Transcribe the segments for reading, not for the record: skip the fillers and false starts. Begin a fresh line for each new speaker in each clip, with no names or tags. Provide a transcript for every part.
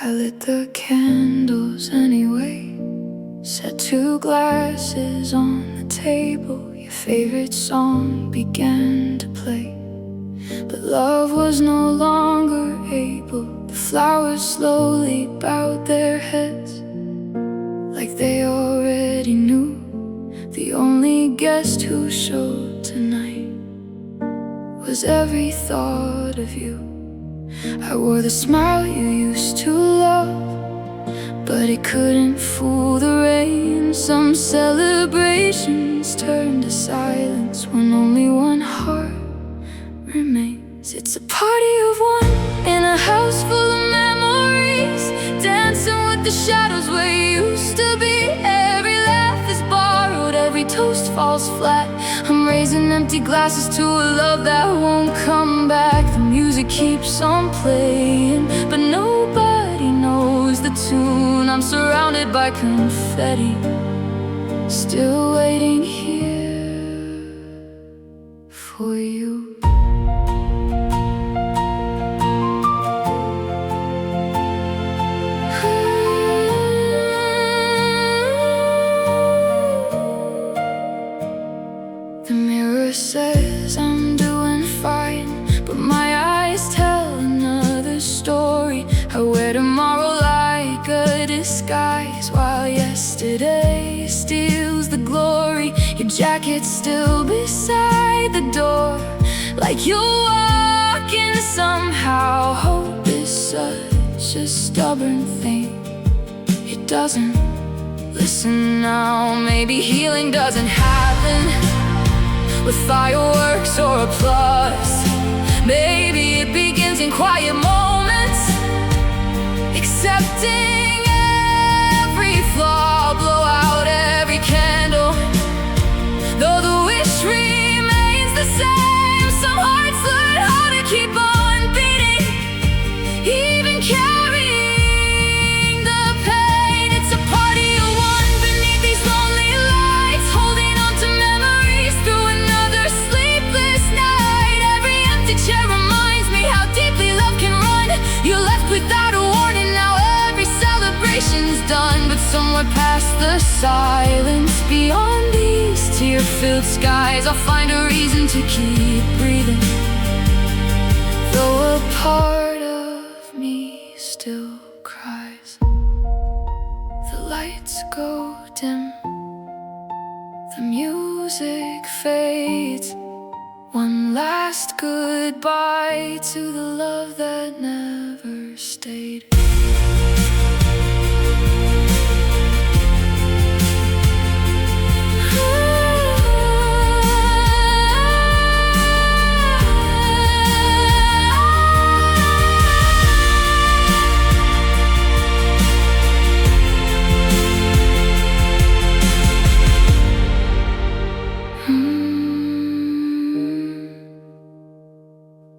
I lit the candles anyway, set 2 glasses on the table. Your favorite song began to play, but love was no longer able. The flowers slowly bowed their heads, like they already knew. The only guest who showed tonight was every thought of you. I wore the smile you used to love, but it couldn't fool the rain. Some celebrations turned to silence when only one heart remains. It's a party of one in a house full of memories, dancing with the shadows where you used to be. Every laugh is borrowed, every toast falls flat. I'm raising empty glasses to a love that won't come back. The music keeps on playing, but nobody knows the tune. I'm surrounded by confetti, still waiting here for you. The mirror says I'm doing fine, but my eyes tell another story. I wear tomorrow like a disguise, while yesterday steals the glory. Your jacket's still beside the door, like you're walking somehow. Hope is such a stubborn thing, it doesn't listen now. Maybe healing doesn't happen with fireworks or applause. Maybe it begins in quiet moments, accepting every flaw. Blow out every candle, though the wish remains the same. Some hearts learn how to keep on beating, even carrying the pain. It's a party of one beneath these lonely lights, holding on to memories through another sleepless night. Every empty chair reminds me how deeply love can run. You're left without a warning, now every celebration's done. But somewhere past the silence, beyond these tear-filled skies, I'll find a reason to keep breathing, though a part of me still cries. The lights go dim, the music fades. One last goodbye to the love that never stayed.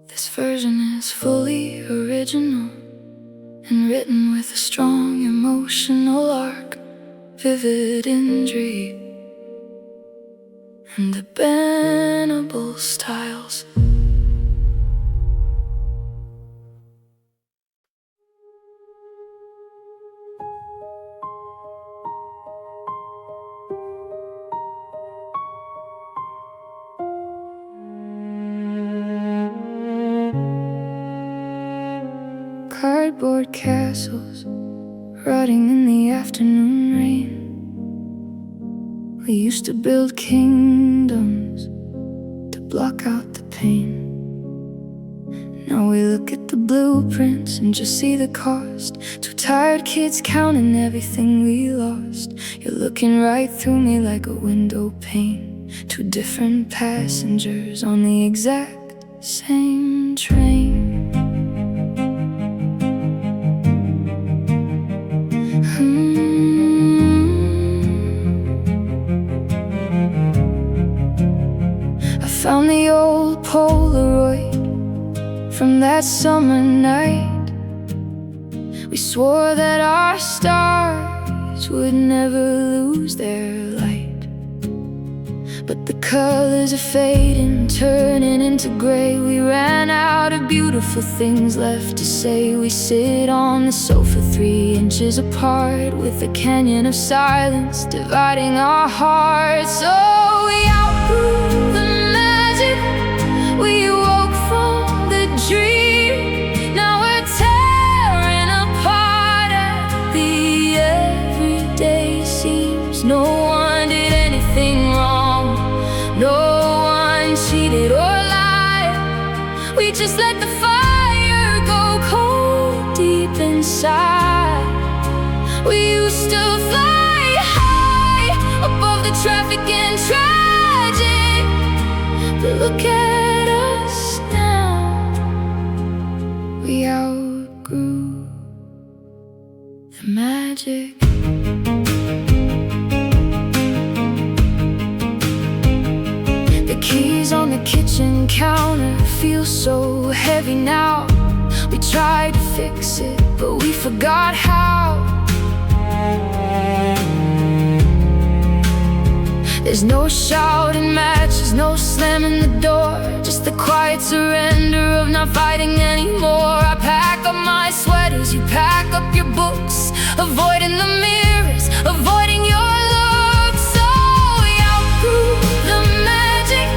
This version is fully original and written with a strong emotional arc, vivid imagery, and bendable styles. Cardboard castles rotting in the afternoon rain. We used to build kingdoms to block out the pain. Now we look at the blueprints and just see the cost. 2 tired kids counting everything we lost. You're looking right through me like a window pane. 2 different passengers on the exact same train. I found the old Polaroid from that summer night. We swore that our stars would never lose their light, but the colors are fading, turning into gray. We ran out of beautiful things left to say. We sit on the sofa 3 inches apart, with a canyon of silence dividing our hearts. So we outgrew the magic, we woke from the dream. Now we're tearing apart at the everyday seams. No one did anything wrong, no one cheated or lied. We just let the fire go cold deep inside. We used to fly high above the traffic and tragic, but look at us now. We outgrew the magic. Keys on the kitchen counter feel so heavy now. We tried to fix it, but we forgot how. There's no shouting matches, no slamming the door, just the quiet surrender of not fighting anymore. I pack up my sweaters, you pack up your books, avoiding the mirrors, avoiding your looks. So we outgrew the magic,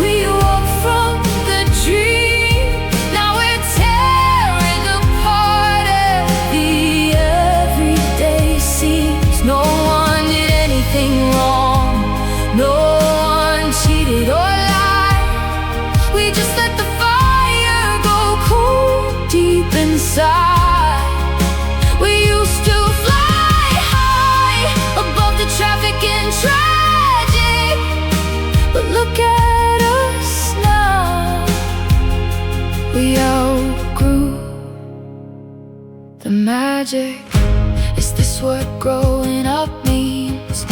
we woke from the dream. Now we're tearing apart at the everyday seams. No one did anything wrong, no one cheated or lied. We just let the fire go cold deep inside. We used to fly high above the traffic and tragic, but look at us now. We outgrew the magic. Is this what growing up means?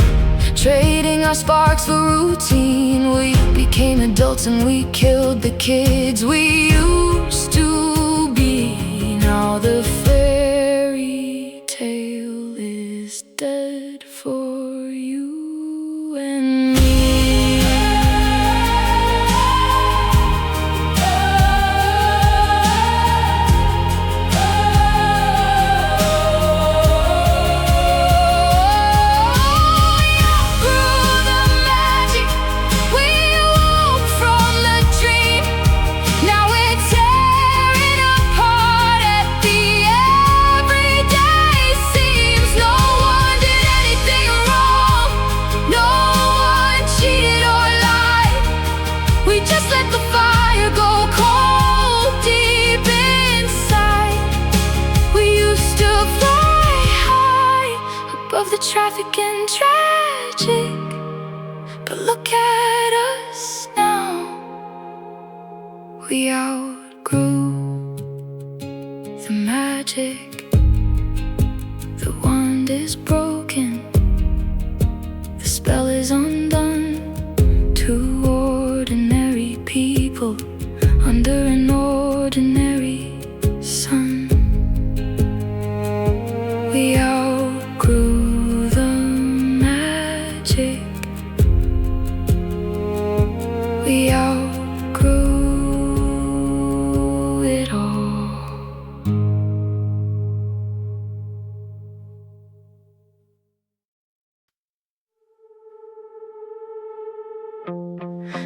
Trading our sparks for routine. We became adults and we killed the kids we used to be. Now the fairy tale is dead for you and me. The traffic and tragic, but look at us now. We outgrew the magic. The wand is broken, the spell is undone. Two ordinary people under an ordinary sun. We outgrew we outgrew it all.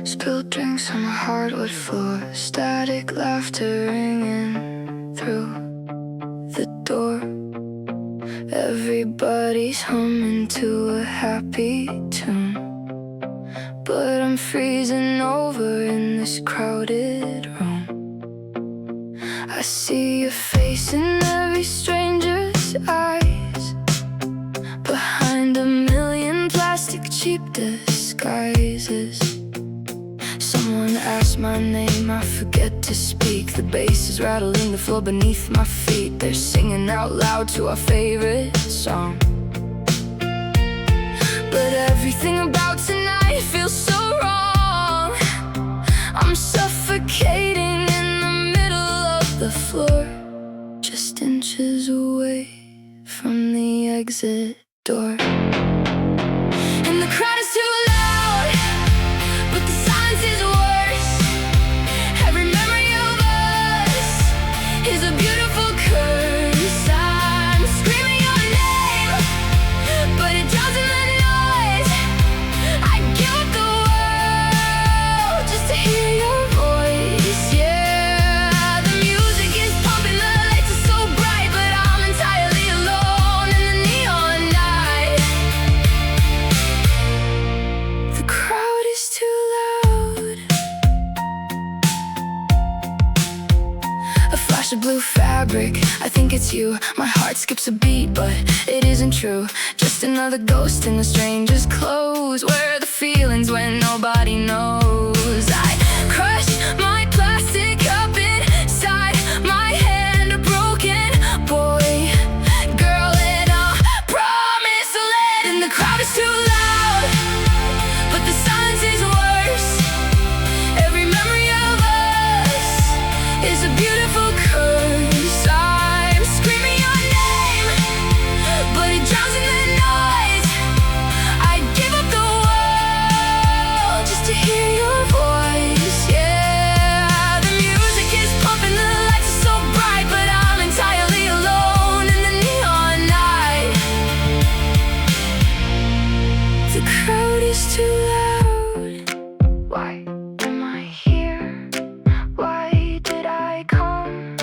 Spilled drinks on the hardwood floor, static laughter ringing through the door. Everybody's humming to a happy tune, but I'm freezing over in this crowded room. I see your face in every stranger's eyes, behind a million plastic cheap disguises. Someone asked my name, I forget to speak. The bass is rattling the floor beneath my feet. They're singing out loud to our favorite song, but everything about tonight feels so wrong. I'm suffocating in the middle of the floor, just inches away from the exit door. And the crowd is too loud, I think it's you. My heart skips a beat, but it isn't true. Just another ghost in the stranger's clothes. Where are the feelings when nobody knows? I crush my plastic up inside my hand, a broken boy, girl, and I'll promise I'll let in. The crowd is too loud, but the silence is worse. Every memory of us is a beautiful curse. I'm screaming your name, but it drowns in the noise. I'd give up the world just to hear your voice. Yeah, the music is pumping, the lights are so bright, but I'm entirely alone in the neon night. The crowd is too loud. Why am I here? Why did I come?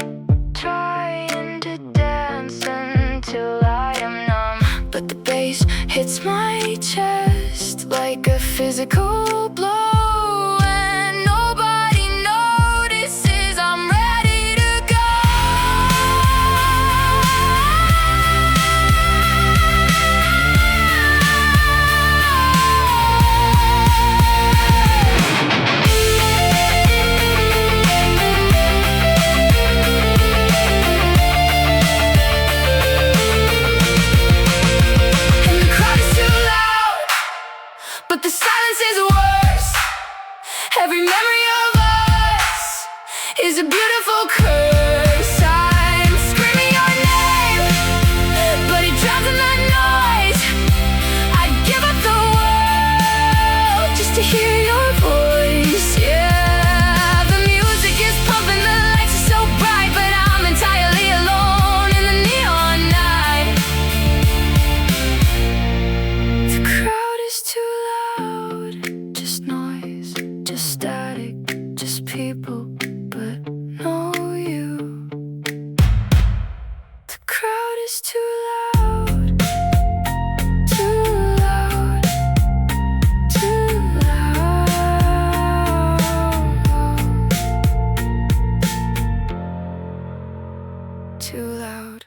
Trying to dance until I am numb, but the bass hits my chest like a physical blow, and nobody notices. I'm ready to go. And the crowd is too loud, but the silence is worse. Every memory of us is a beautiful curse. I'm screaming your name, but it drowns in the noise. I'd give up the world just to hear your voice. Yeah, the music is pumping, the lights are so bright, but I'm entirely alone in the neon night. The crowd is too loud, just noise, just static, just people, but no you. The crowd is too loud, too loud, too loud, too loud.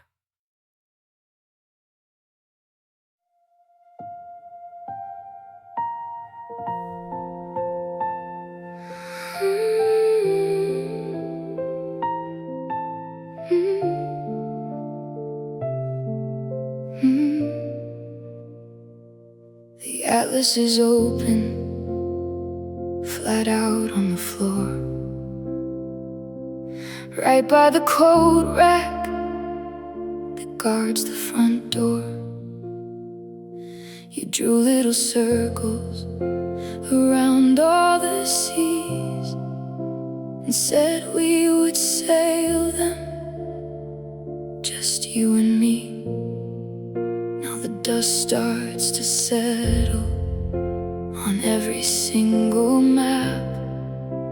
The atlas is open, flat out on the floor, right by the coat rack that guards the front door. You drew little circles around all the seas and said we would sail them, just you and me. Now the dust starts to settle on every single map,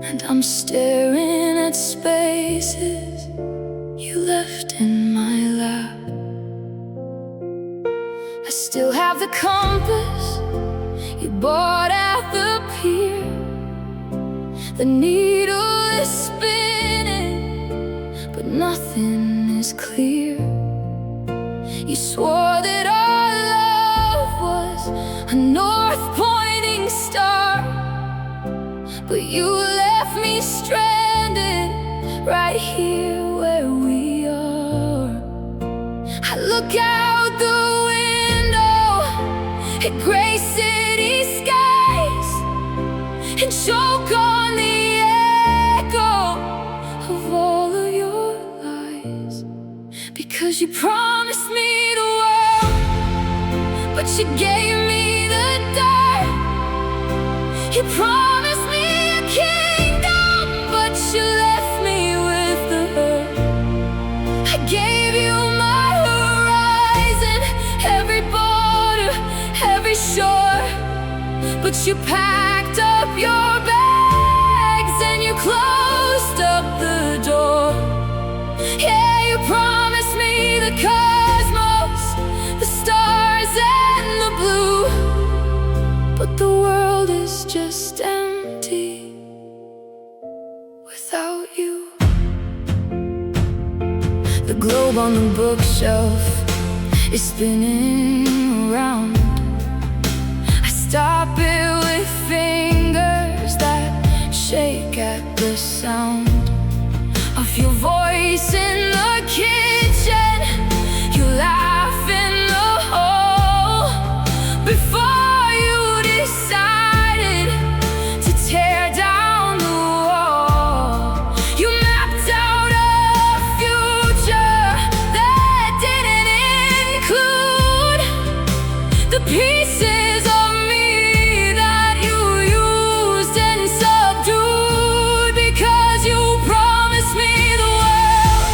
and I'm staring at spaces you left in my lap. I still have the compass you bought at the pier. The needle is spinning, but nothing is clear. You swore that our love was a north-pointing star, but you left me stranded right here where we are. I look out the window at gray city skies and choke on the echo of all of your lies, because you promised me the world, but you gave me the dirt. You promised me a kingdom, but you left me with the hurt. I gave you my horizon, every border, every shore, but you packed up your bags and you closed up the door. Yeah, you promised me the cosmos, the stars and the blue, but the world is just empty without you. The globe on the bookshelf is spinning around. I stop it with fingers that shake at the sound of your voice in the kitchen. You laugh in the hall before you decided to tear down the wall. You mapped out a future that didn't include the pieces of me that you used and subdued, because you promised me the world,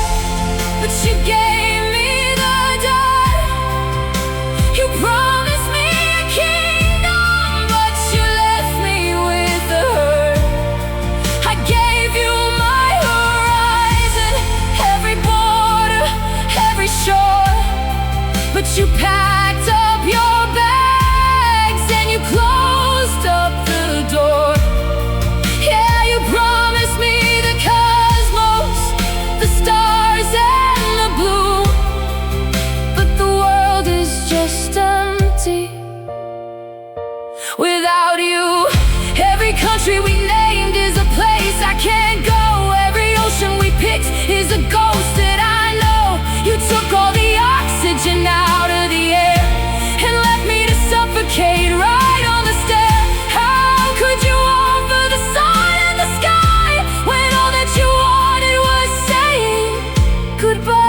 but you gave me the dirt. You promised me a kingdom, but you left me with the hurt. I gave you my horizon, every border, every shore, but you packed up your bags and you closed up the door. Yeah, you promised me the cosmos, the stars and the blue, but the world is just empty without you. Every country we named is a place I can't go. Every ocean we picked is a ghost that I know. You took all the oxygen out of the air and left me to suffocate right on the stair. How could you offer the sun and the sky when all that you wanted was saying goodbye?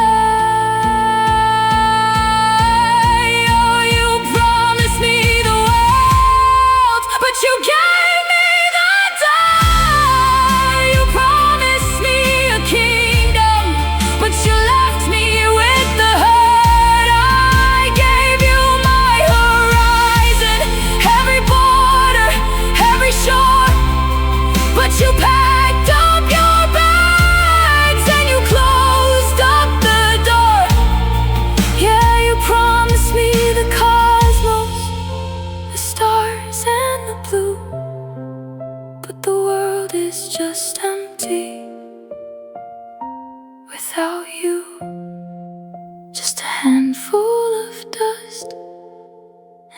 Oh, you promised me the world, but you gave me the dirt. You promised me a kingdom, but you left me with the hurt. I gave you my horizon, every border, every shore, but you packed up your bags and you closed up the door. Yeah, you promised me the cosmos, the stars and the blue, but the world is just empty without you. Just a handful of dust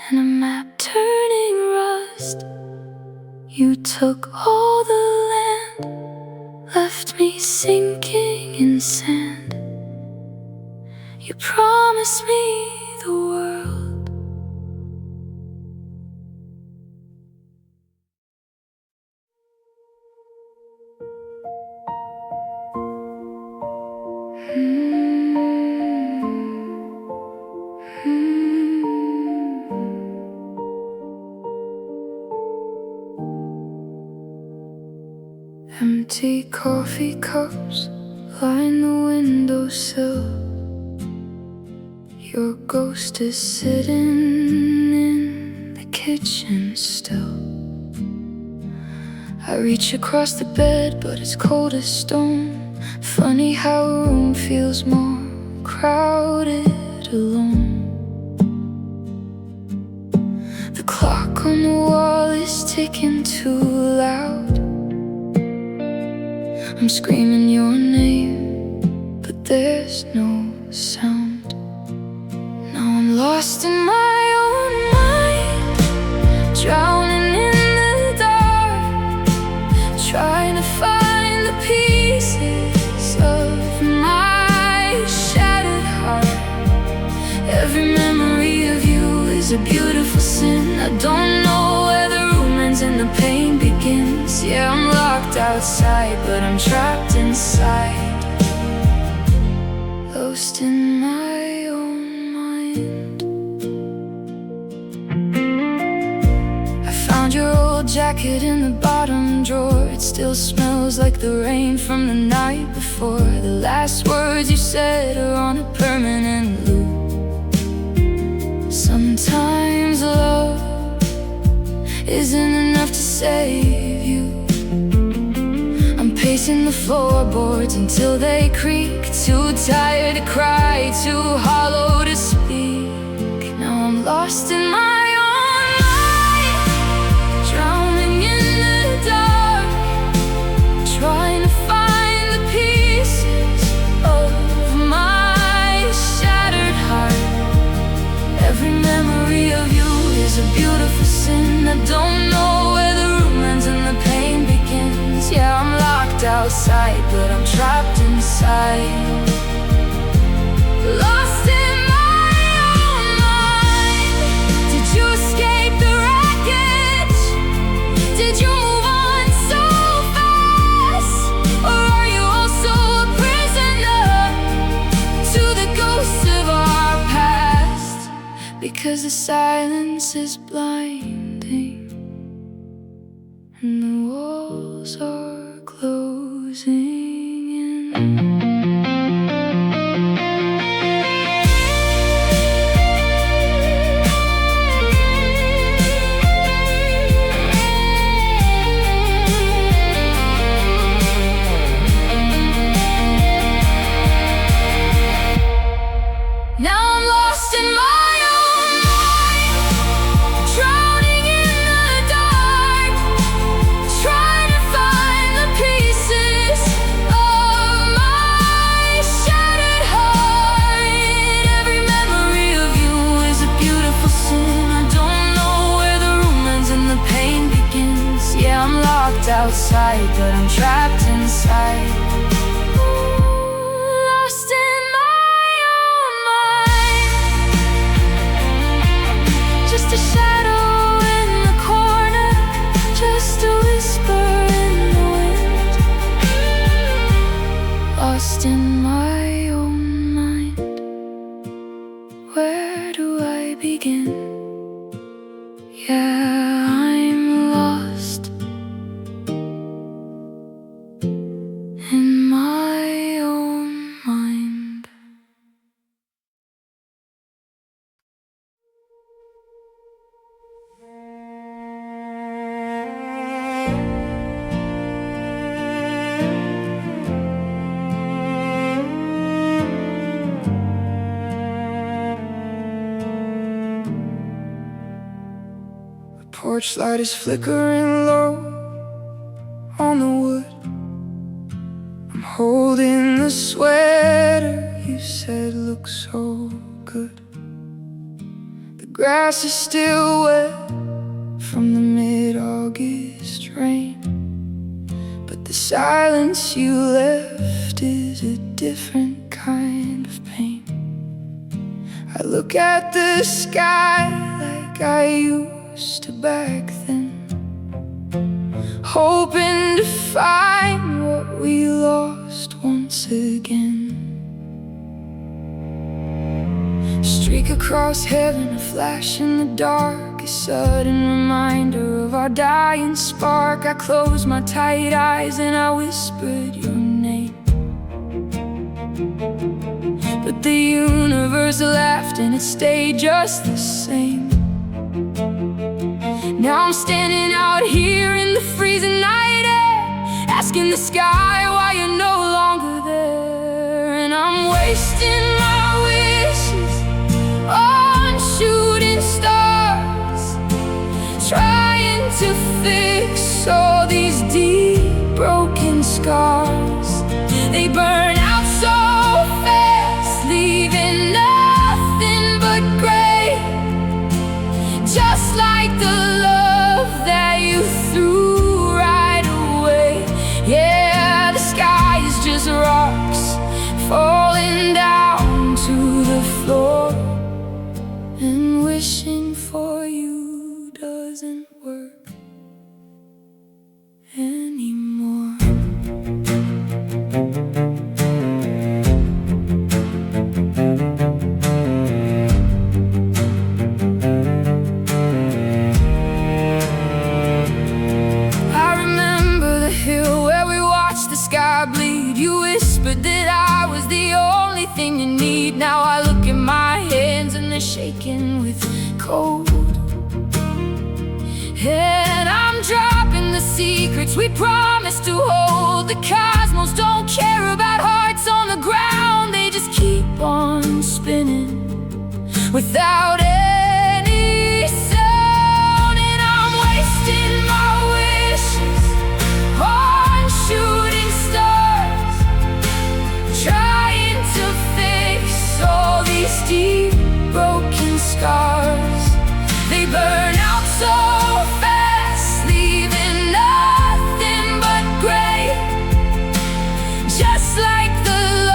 and a map turning rust. You took all the land, left me sinking in sand. You promised me the world. Empty coffee cups line the windowsill. Your ghost is sitting in the kitchen still. I reach across the bed, but it's cold as stone. Funny how a room feels more crowded alone. The clock on the wall is ticking too loud. I'm screaming your name, but there's no sound. Now I'm lost in my own mind, drowning in the dark, trying to find the pieces of my shattered heart. Every memory of you is a beautiful sin. I don't know where the room ends and the pain begins. Yeah, I'm locked outside, but I'm trapped inside, lost in my own mind. I found your old jacket in the bottom drawer. It still smells like the rain from the night before. The last words you said are on a permanent loop. Sometimes love isn't enough to save you. I'm pacing the floorboards until they creak. Too tired to cry, too hollow to speak. Now I'm lost in my own mind, drowning in the dark, trying to find the pieces of my outside, lost in my own mind. Did you escape the wreckage? Did you move on so fast? Or are you also a prisoner to the ghosts of our past? Because the silence is blinding and the walls are closing in. Now I'm lost in my own mind, drowning in the dark, trying to find the pieces of my shattered heart. Every memory of you is a beautiful sin. I don't know where the room ends and the pain begins. Yeah, I'm locked outside, but I'm trapped inside. Lost in my own mind, just a shadow in the corner, just a whisper in the wind. Lost in my own mind, where do I begin? Yeah, I'm lost in my own mind. The porch light is flickering low on the wood. I'm holding the sweater you said looks so good. The grass is still wet from the mid-August rain, but the silence you left is a different kind of pain. I look at the sky like I used to back then, hoping to find what we lost once again. Streak across heaven, a flash in the dark, a sudden reminder of our dying spark. I closed my tight eyes and I whispered your name, but the universe laughed and it stayed just the same. Now I'm standing out here in the freezing night air, asking the sky why you're no longer there. And I'm wasting my wishes on shooting stars, trying to fix all these deep broken scars. They burn out so fast, leaving nothing but gray, just like the love that you threw right away. Yeah, the sky is just rocks falling down to the floor, and wishing for you doesn't work anymore. I remember the hill where we watched the sky bleed. You whispered that I was the only thing you need. Now I look at my hands and they're shaking with cold, and I'm dropping the secrets we promised to hold. The cosmos don't care about hearts on the ground, they just keep on spinning without any sound. And I'm wasting my wishes on shooting stars, trying to fix all these deep broken scars. They burn out so fast, leaving nothing but gray, just like the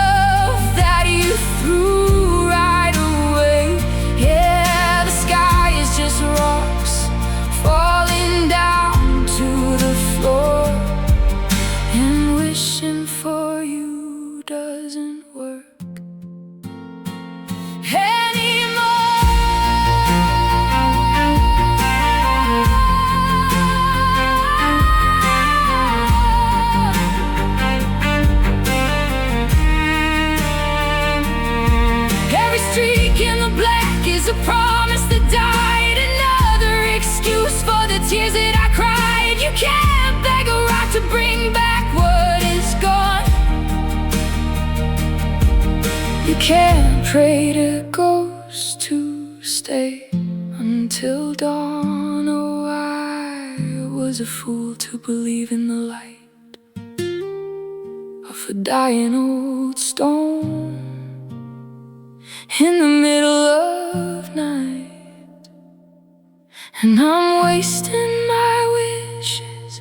a promise that died, another excuse for the tears that I cried. You can't beg a rock to bring back what is gone. You can't pray to ghosts to stay until dawn. Oh, I was a fool to believe in the light of a dying old stone in the middle of night. And I'm wasting my wishes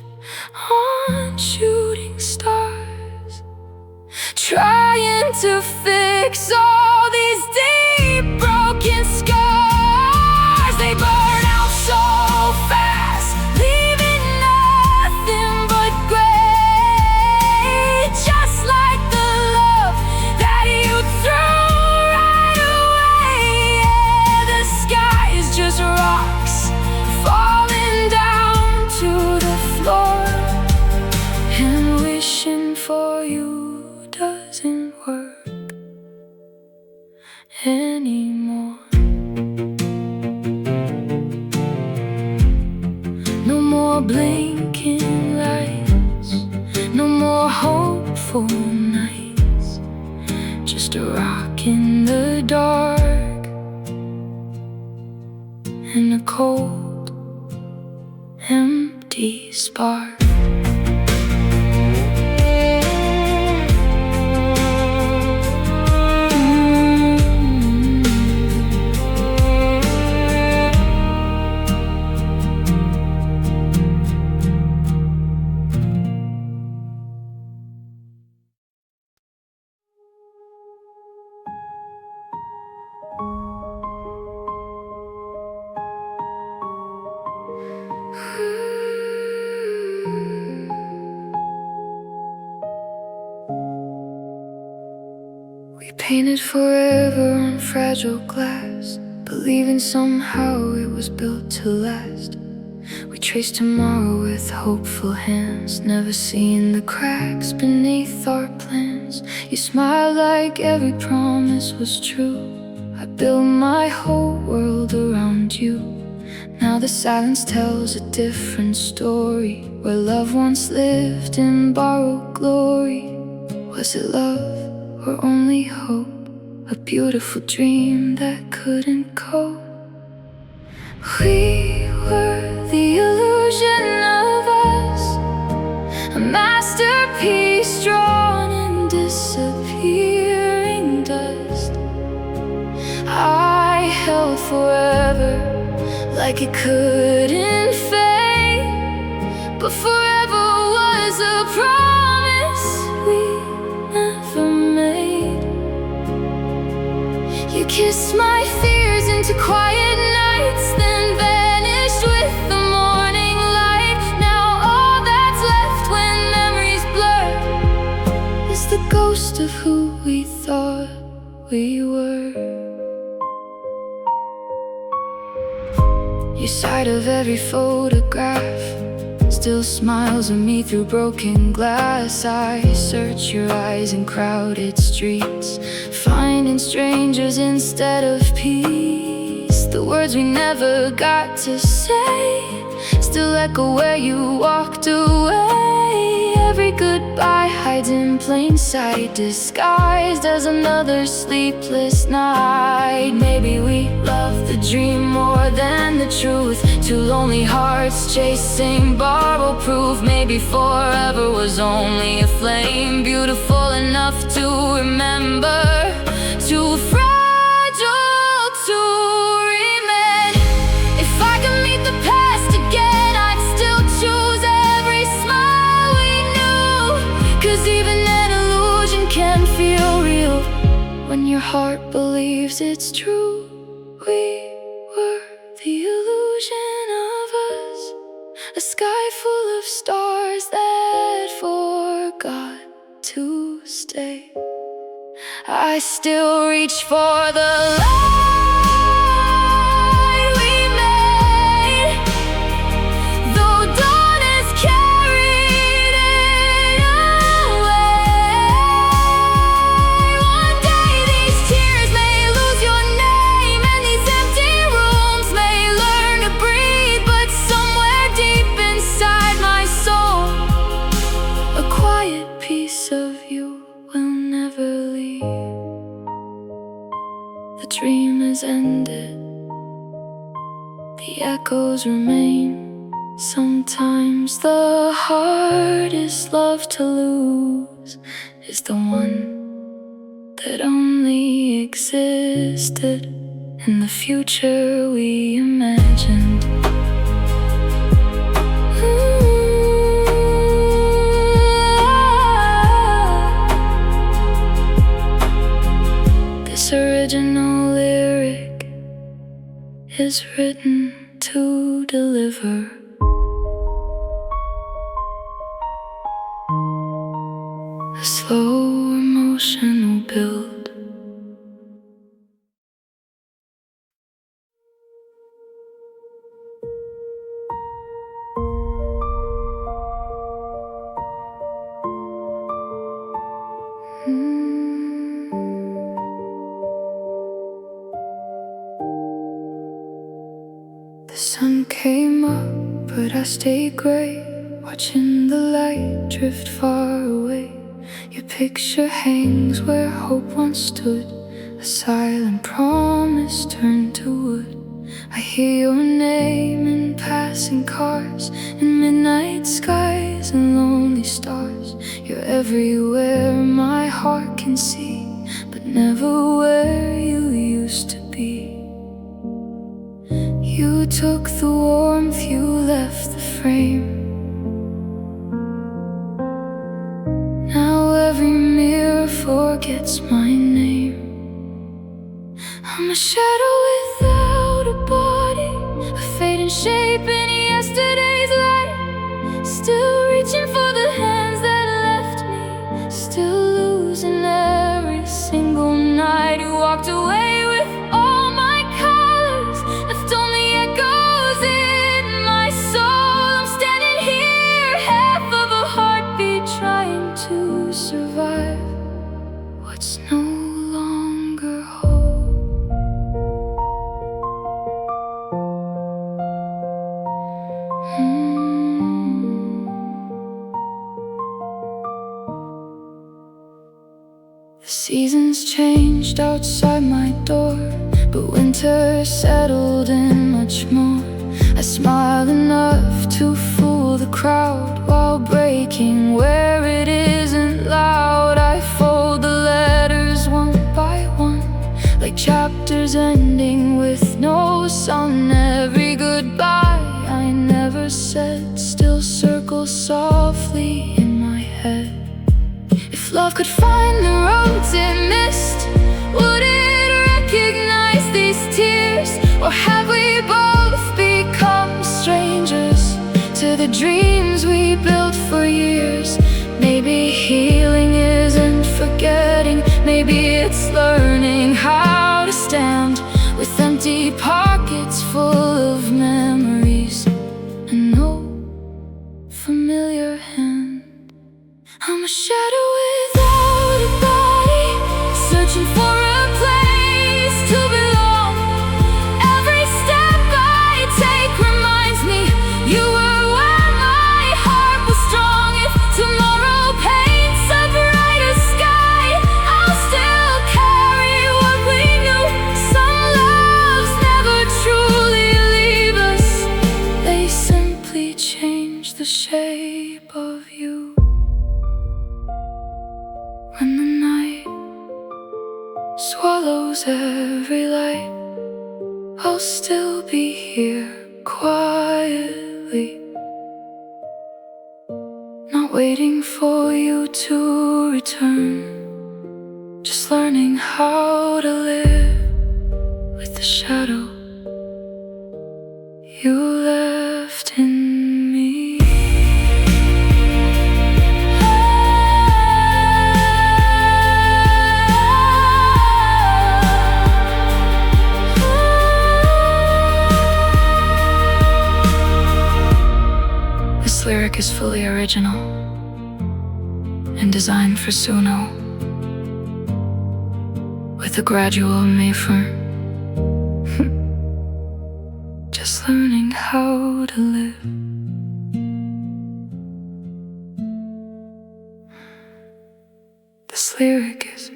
on shooting stars, trying to fix all these deep broken scars. They burn out so fast, leaving nothing but gray, just like the love that you threw right away. Yeah, the sky is just rocks falling down to the floor, and wishing for you doesn't work anymore. No more blinking lights, no more hopeful nights, just a rock in the dark and a cold, empty spark. We painted forever on fragile glass, believing somehow it was built to last. We traced tomorrow with hopeful hands, never seeing the cracks beneath our plans. You smiled like every promise was true. I built my whole world around you. Now the silence tells a different story, where love once lived in borrowed glory. Was it love or only hope? A beautiful dream that couldn't cope. We were the illusion of us, a masterpiece drawn in disappearing dust. I held forever like it couldn't fade, but forever was a promise we never made. You kissed my fears into quiet nights, then vanished with the morning light. Now all that's left when memories blur is the ghost of who we thought we were. Your side of every photograph still smiles at me through broken glass. I search your eyes in crowded streets, finding strangers instead of peace. The words we never got to say still echo where you walked away. Every goodbye hides in plain sight, disguised as another sleepless night. Maybe we loved the dream more than the truth, two lonely hearts chasing borrowed proof. Maybe forever was only a flame, beautiful enough to remember, too fragile to remain. If I could meet the past again, I'd still choose every smile we knew, 'cause even an illusion can feel real when your heart believes it's true. We were the illusion of us, a sky full of stars that forgot to stay. I still reach for the light we made, though dawn has carried it away. One day these tears may lose your name, and these empty the dream has ended, the echoes remain. Sometimes the hardest love to lose is the one that only existed in the future we imagined. This original lyric is written to deliver a slow emotional build. The sun came up, but I stayed gray, watching the light drift far away. Your picture hangs where hope once stood, a silent promise turned to wood. I hear your name in passing cars, in midnight skies and lonely stars. You're everywhere my heart can see, but never where you used to be. You took the warmth, you left the frame. Now every mirror forgets my name. I'm a shadow without a body, a fading shape in yesterday's light. Still reaching for the hands that left me, still losing every single night. You walked away with all my colors, left only echoes in my soul. I'm standing here, half of a heartbeat, trying to survive what's no longer whole. The seasons changed outside my door, but winter settled in much more. I smile enough to fool the crowd, while breaking where it isn't loud. I fold the letters one by one, like chapters ending with no sun. Every goodbye I never said still circles softly in my head. If love could find the roads it missed, would it recognize these tears? Or have we both become strangers to the dreams we built for years? Maybe healing isn't forgetting, maybe it's learning how to stand with empty pockets full of memories and no familiar hand. I'm a shadow without a body, searching for a place to belong. Every step I take reminds me you were when my heart was strong. If tomorrow paints a brighter sky, I'll still carry what we knew. Some loves never truly leave us, they simply change the shape of you. When the night swallows every light, I'll still be here quietly, not waiting for you to return, just learning how to live with the shadow you left in me. This lyric is fully original and designed for Suno, with a gradual Mayfair. Just learning how to live. This lyric is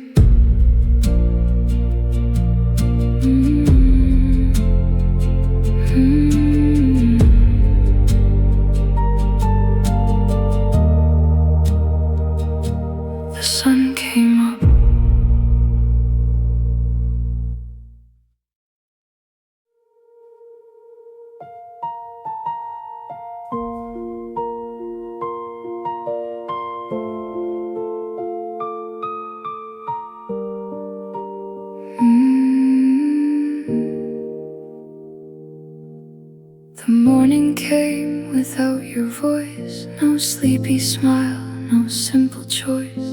The morning came without your voice, no sleepy smile, no simple choice.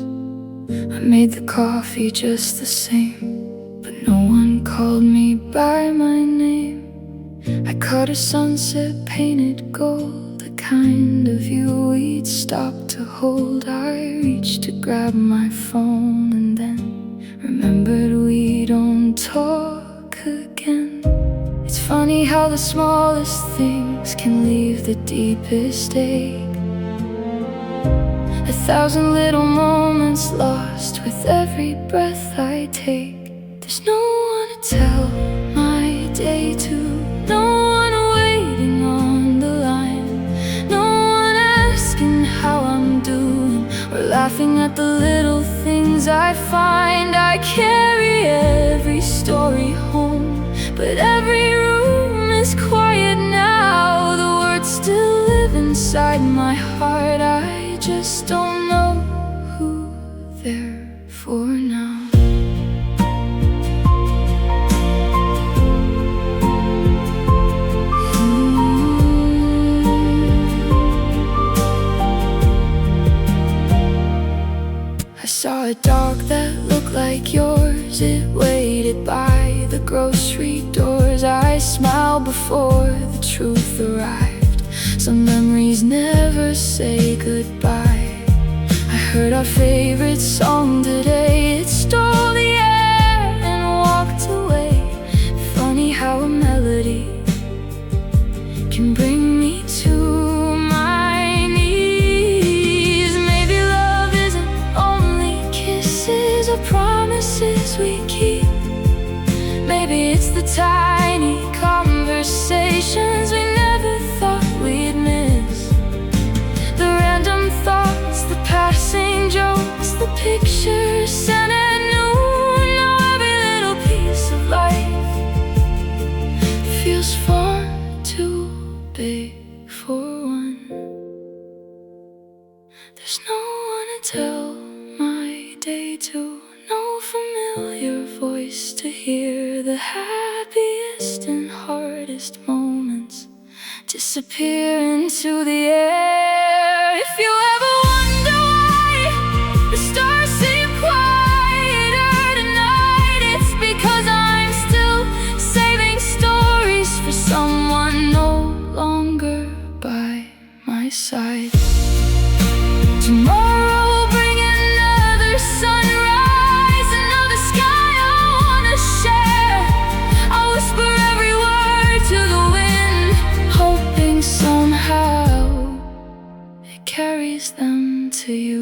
I made the coffee just the same, but no one called me by my name. I caught a sunset painted gold, the kind of view we'd stop to hold. I reached to grab my phone and then remembered we don't talk again. It's funny how the smallest things can leave the deepest ache. 1,000 little moments lost with every breath I take. There's no one to tell my day to, no one waiting on the line, no one asking how I'm doing or laughing at the little things I find. I carry every story home, but every room is quiet now. The words still live inside my heart, I just don't know who they're for now. I saw a dog that looked like yours. It waited by the grocery doors. I smiled before the truth arrived. Some memories never say goodbye. I heard our favorite song today. It stole the air and walked away. Funny how a melody can bring me to my knees. Maybe love isn't only kisses or promises we keep. Maybe it's the tiny conversations we never thought we'd miss. The random thoughts, the passing jokes, the pictures sent at noon. Now every little piece of life feels far too big for one. There's no one to tell my day to, no familiar voice to hear. The happiest and hardest moments disappear into the air. If you ever wonder why the stars seem quieter tonight, it's because I'm still saving stories for someone no longer by my side. Tomorrow will bring another sunrise, another sky I wanna share. I'll whisper every word to the wind, hoping somehow it carries them to you.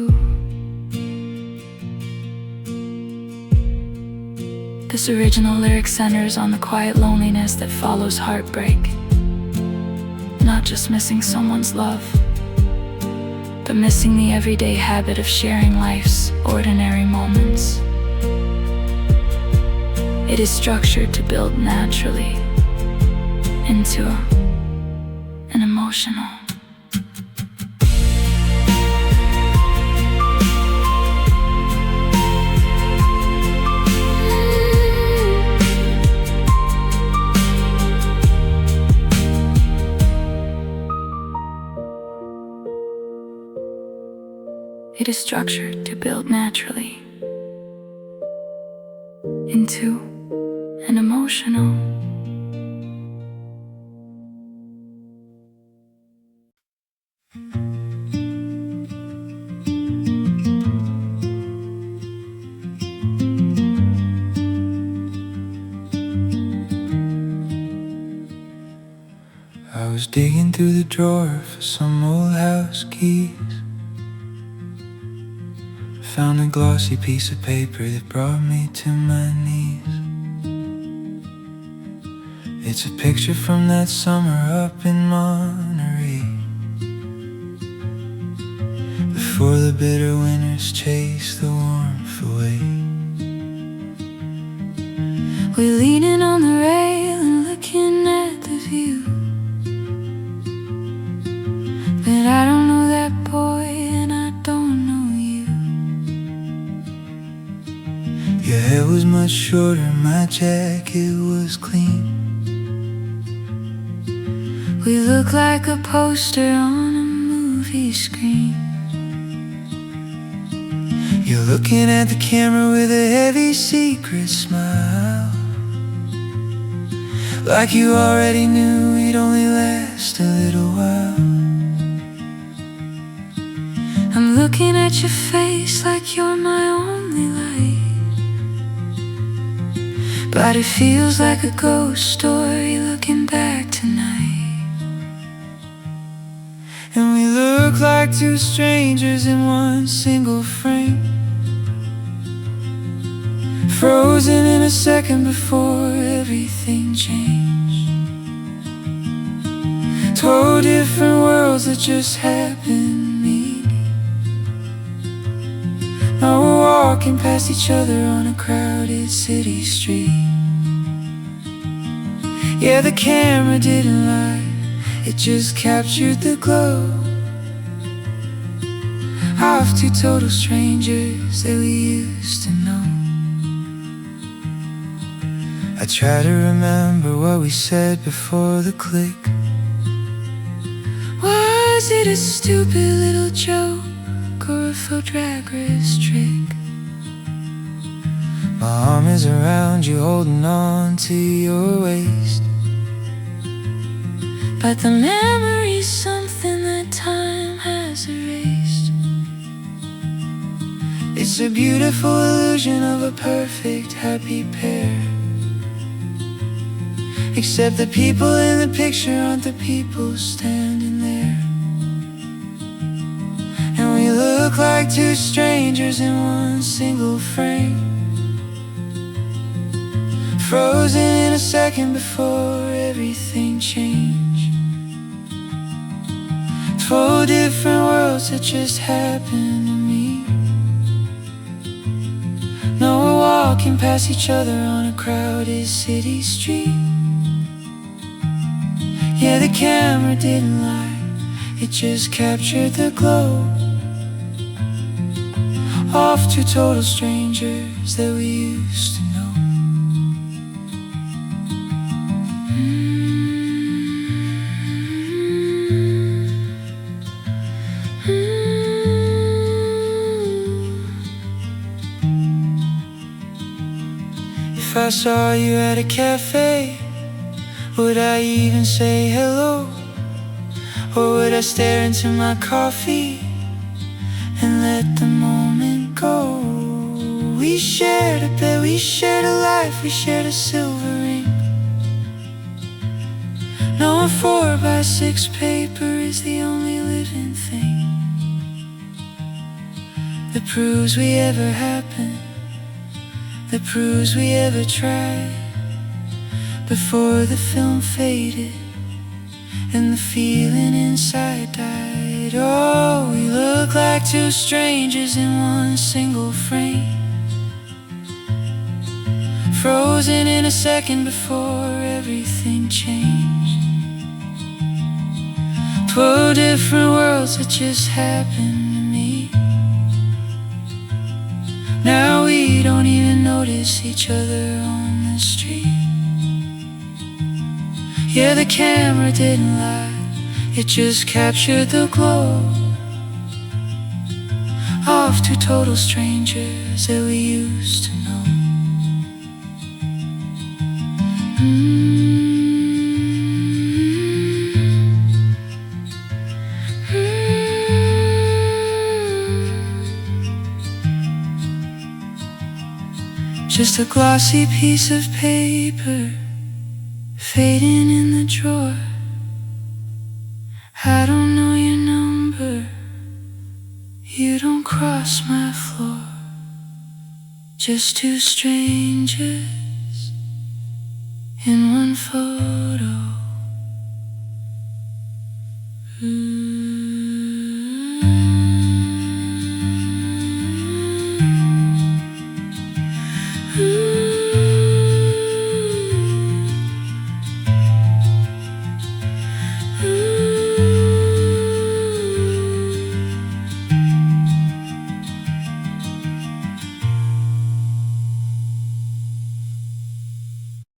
This original lyric centers on the quiet loneliness that follows heartbreak. Not just missing someone's love, but missing the everyday habit of sharing life's ordinary moments. It is structured to build naturally into an emotional. It is structured to build naturally into an emotional.
I was digging through the drawer for some old house keys. Found a glossy piece of paper that brought me to my knees. It's a picture from that summer up in Monterey, before the bitter winters chased the warmth away.
We're leaning on the rail and looking at the view, but I don't know that boy and I don't know you.
Your hair was much shorter, my jacket was clean.
We look like a poster on a movie screen.
You're looking at the camera with a heavy secret smile, like you already knew we'd only last a little while.
I'm looking at your face like you're my only light, but it feels like a ghost story looking back tonight.
And we look like two strangers in one single frame, frozen in a second before everything changed. Two different worlds that just happened to meet. Now we're walking past each other on a crowded city street. Yeah, the camera didn't lie, it just captured the glow of two total strangers that we used to know. I try to remember what we said before the click.
Was it a stupid little joke or a faux drag race trick?
My arm is around you, holding on to your waist,
but the memory's something that time has erased.
It's a beautiful illusion of a perfect happy pair, except the people in the picture aren't the people standing there. And we look like two strangers in one single frame, frozen in a second before everything changed. Two different worlds that just happened to me. Now we're walking past each other on a crowded city street. Yeah, the camera didn't lie, it just captured the glow of two total strangers that we used to know. If I saw you at a cafe, would I even say hello? Or would I stare into my coffee and let the moment go? We shared a bed, we shared a life, we shared a silver ring. No 4x6 paper is the only living thing that proves we ever happened, that proves we ever tried. Before the film faded and the feeling inside died. Oh, we look like two strangers in one single frame, frozen in a second before everything changed. Two different worlds that just happened to me. Now we don't even notice each other on the street. Yeah, the camera didn't lie, it just captured the glow of two total strangers that we used to know. Just a glossy piece of paper fading in the drawer. I don't know your number, you don't cross my floor. Just two strangers in one photo.